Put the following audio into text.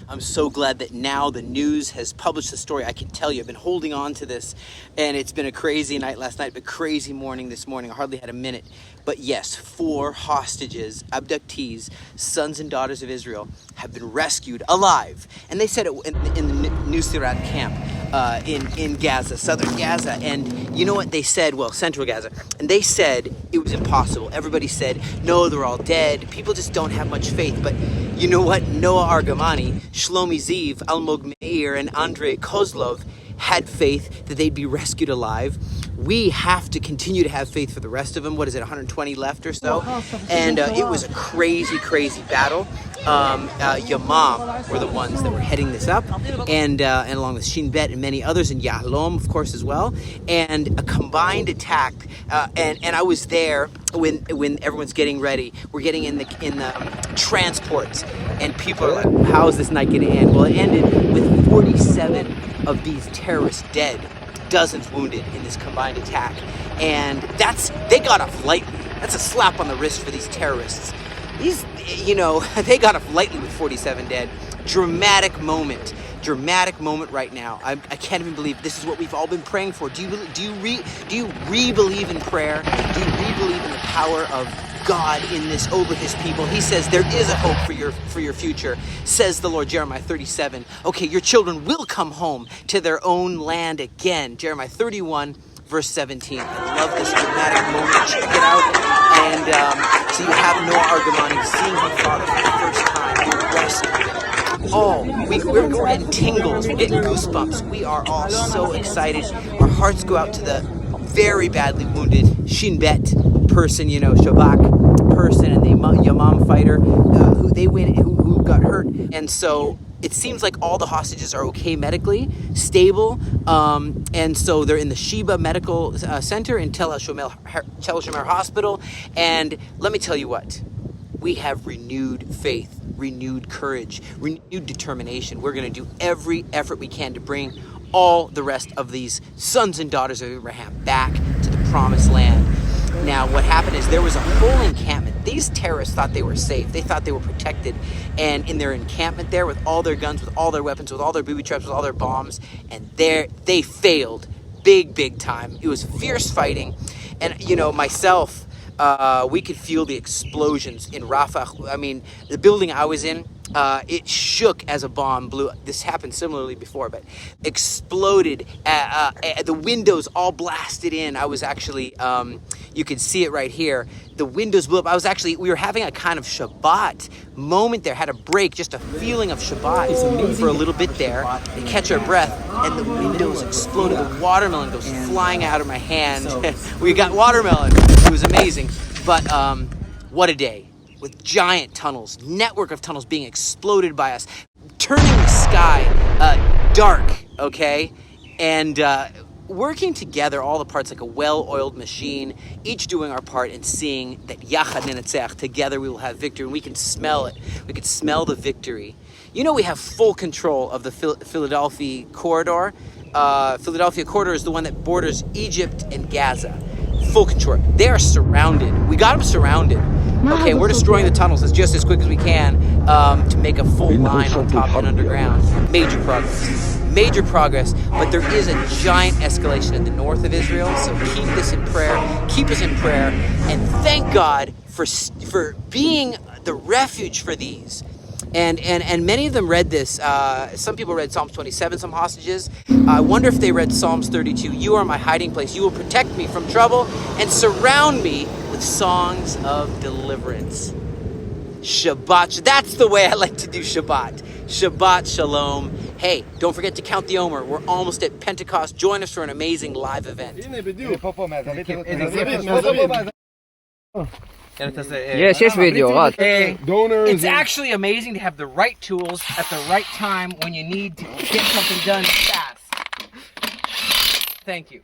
I'm so glad that now the news has published the story. I can tell you, I've been holding on to this, and it's been a crazy night last night, but crazy morning this morning. I hardly had a minute. But yes, 4 hostages, abductees, sons and daughters of Israel, have been rescued alive. And they said it in the Nuseirat camp in Gaza, southern Gaza. And you know what they said? Well, central Gaza. And they said it was impossible. Everybody said, no, they're all dead. People just don't have much faith. But you know what? Noah Argamani, Shlomi Ziv, Almog Meir, and Andrei Kozlov had faith that they'd be rescued alive. We have to continue to have faith for the rest of them. What is it, 120 left or so? And it was a crazy, crazy battle. Yamam were the ones that were heading this up, and along with Shin Bet and many others, and Yahlom, of course, as well. And a combined attack. And I was there when everyone's getting ready. We're getting in the transports, and people are like, "How is this night going to end?" Well, it ended with 47 of these terrorists dead, dozens wounded in this combined attack. And they got off lightly. That's a slap on the wrist for these terrorists. They got off lightly with 47 dead. Dramatic moment right now. I can't even believe this is what we've all been praying for. Do you re-believe in prayer? Do you re-believe in the power of God in this over his people? He says there is a hope for your future, says the Lord. Jeremiah 37. Okay, your children will come home to their own land again. Jeremiah 31 verse 17. I love this dramatic moment. Check it out. And so you have Noah Argamani seeing her father for the first time, being rescued. Oh, we're getting tingles, we're getting goosebumps. We are all so excited. Our hearts go out to the very badly wounded Shin Bet person, Shabak person, and the Yamam fighter who got hurt. And so it seems like all the hostages are okay medically, stable, and so they're in the Sheba Medical Center in Tel HaShomer Hospital. And let me tell you what, we have renewed faith, renewed courage, renewed determination. We're going to do every effort we can to bring all the rest of these sons and daughters of Abraham back to the promised land. Now, what happened is there was a whole encampment. These terrorists thought they were safe. They thought they were protected. And in their encampment there, with all their guns, with all their weapons, with all their booby traps, with all their bombs, and they failed big time. It was fierce fighting. And, myself, we could feel the explosions in Rafah. I mean, the building I was in, it shook as a bomb blew. This happened similarly before, but exploded. The windows all blasted in. I was actually, you can see it right here. The windows blew up. We were having a kind of Shabbat moment there. Had a break, just a feeling of Shabbat for a little bit there. To catch our breath, and the windows exploded. The watermelon goes flying out of my hand. We got watermelon. It was amazing. But what a day. With giant tunnels, network of tunnels being exploded by us, turning the sky dark, okay? And working together, all the parts like a well-oiled machine, each doing our part and seeing that Yachad Nenatzech, together we will have victory, and we can smell it. We can smell the victory. We have full control of the Philadelphia corridor. Philadelphia corridor is the one that borders Egypt and Gaza. Full control. They are surrounded. We got them surrounded. Okay, we're destroying the tunnels just as quick as we can to make a full line on top and underground. Major progress, but there is a giant escalation in the north of Israel, so keep us in prayer, and thank God for being the refuge for these. And many of them read this. Some people read Psalms 27, some hostages. I wonder if they read Psalms 32. You are my hiding place. You will protect me from trouble and surround me with songs of deliverance. Shabbat. That's the way I like to do Shabbat. Shabbat Shalom. Hey, don't forget to count the Omer. We're almost at Pentecost. Join us for an amazing live event. יש וידאו, רק. It's actually amazing to have the right tools at the right time when you need to get something done fast. Thank you.